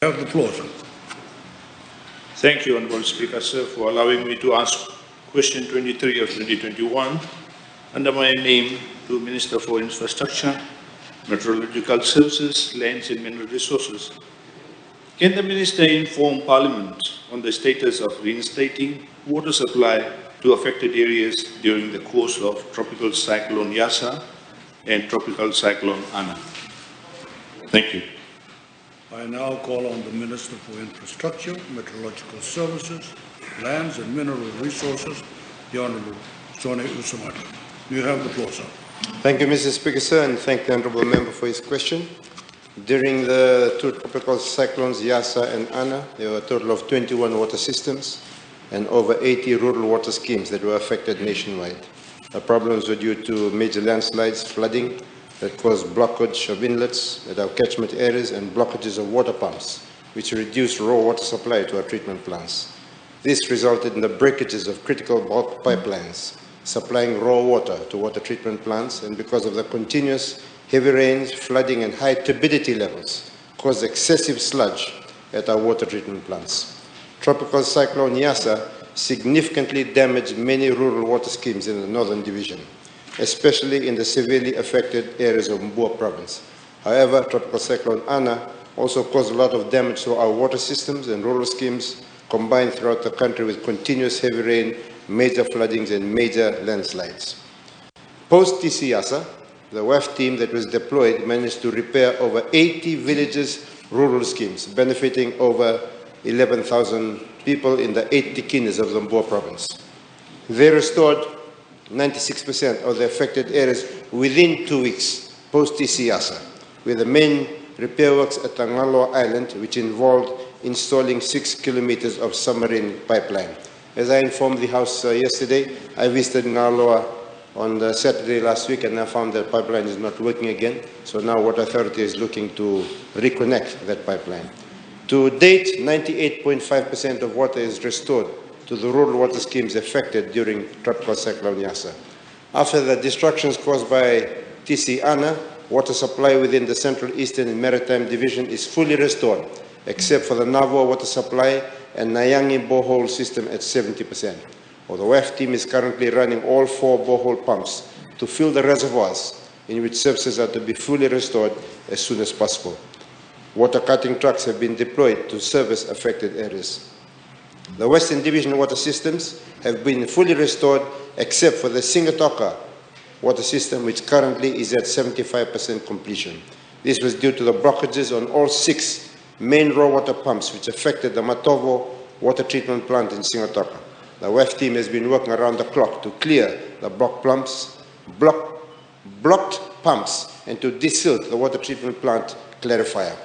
You have the floor, sir. Thank you, Honourable Speaker, sir, for allowing me to ask question 23 of 2021 under my name to Minister for Infrastructure, Meteorological Services, Lands and Mineral Resources. Can the Minister inform Parliament on the status of reinstating water supply to affected areas during the course of Tropical Cyclone Yasa and Tropical Cyclone Ana? Thank you. I now call on the Minister for Infrastructure, Meteorological Services, Lands and Mineral Resources, the Honourable Jone Usamate. You have the floor, sir. Thank you, Mr. Speaker, sir, and thank the Honourable Member for his question. During the two tropical cyclones, Yasa and Ana, there were a total of 21 water systems and over 80 rural water schemes that were affected nationwide. The problems were due to major landslides, flooding, that caused blockage of inlets at our catchment areas and blockages of water pumps, which reduced raw water supply to our treatment plants. This resulted in the breakages of critical bulk pipelines supplying raw water to water treatment plants, and because of the continuous heavy rains, flooding and high turbidity levels, caused excessive sludge at our water treatment plants. Tropical Cyclone Yasa significantly damaged many rural water schemes in the Northern Division, especially in the severely affected areas of Mbua province. However, Tropical Cyclone Ana also caused a lot of damage to our water systems and rural schemes combined throughout the country with continuous heavy rain, major floodings and major landslides. Post-TC Yasa, the WEF team that was deployed managed to repair over 80 villages' rural schemes, benefiting over 11,000 people in the 8 tikinas of the Mbua province. They restored 96% of the affected areas within 2 weeks post-TC Yasa, with the main repair works at Ngaloa Island, which involved installing 6 kilometers of submarine pipeline. As I informed the House yesterday, I visited Ngaloa on the Saturday last week, and I found that pipeline is not working again. So now Water Authority is looking to reconnect that pipeline. To date, 98.5% of water is restored to the rural water schemes affected during Tropical Cyclone Yasa. After the destructions caused by TC Ana, water supply within the Central Eastern and Maritime Division is fully restored, except for the Navua water supply and Nayangi borehole system at 70%. The WEF team is currently running all 4 borehole pumps to fill the reservoirs in which services are to be fully restored as soon as possible. Water cutting trucks have been deployed to service affected areas. The Western Division water systems have been fully restored except for the Singatoka water system, which currently is at 75% completion. This was due to the blockages on all 6 main raw water pumps which affected the Matovo water treatment plant in Singatoka. The WEF team has been working around the clock to clear the blocked pumps and to desilt the water treatment plant clarifier.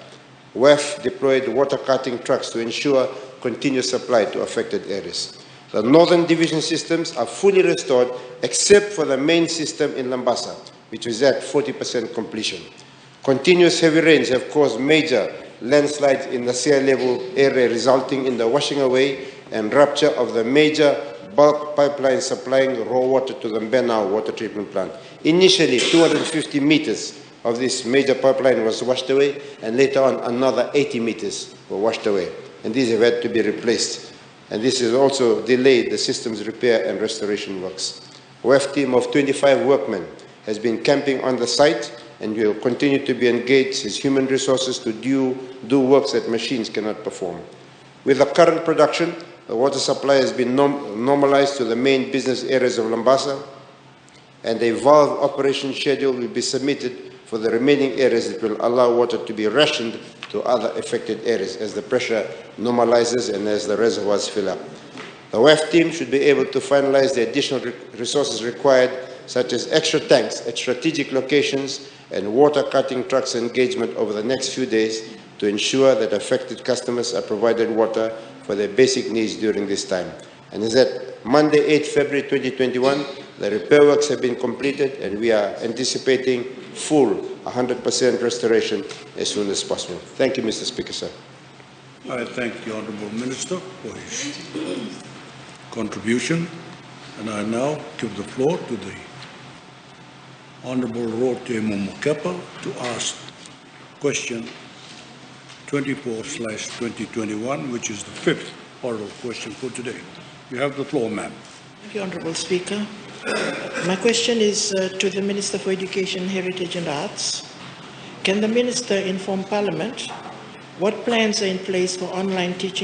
WEF deployed water cutting trucks to ensure continuous supply to affected areas. The Northern Division systems are fully restored except for the main system in Lambasa, which is at 40% completion. Continuous heavy rains have caused major landslides in the sea level area, resulting in the washing away and rupture of the major bulk pipeline supplying raw water to the Mbenau water treatment plant. Initially, 250 meters of this major pipeline was washed away, and later on another 80 meters were washed away. And these have had to be replaced. And this has also delayed the system's repair and restoration works. A WEF team of 25 workmen has been camping on the site and will continue to be engaged as human resources to do works that machines cannot perform. With the current production, the water supply has been normalized to the main business areas of Lambasa, and a valve operation schedule will be submitted for the remaining areas that will allow water to be rationed to other affected areas as the pressure normalizes and as the reservoirs fill up. The WEF team should be able to finalize the additional resources required, such as extra tanks at strategic locations and water cutting trucks engagement over the next few days to ensure that affected customers are provided water for their basic needs during this time. And as at Monday, 8 February 2021, the repair works have been completed and we are anticipating full 100% restoration as soon as possible. Thank you, Mr. Speaker, sir. I thank the Honourable Minister for his contribution, and I now give the floor to the Honourable Rote Momokepa to ask question 24/2021, which is the fifth oral question for today. You have the floor, ma'am. Thank you, Honourable Speaker. My question is to the Minister for Education, Heritage and Arts. Can the Minister inform Parliament what plans are in place for online teaching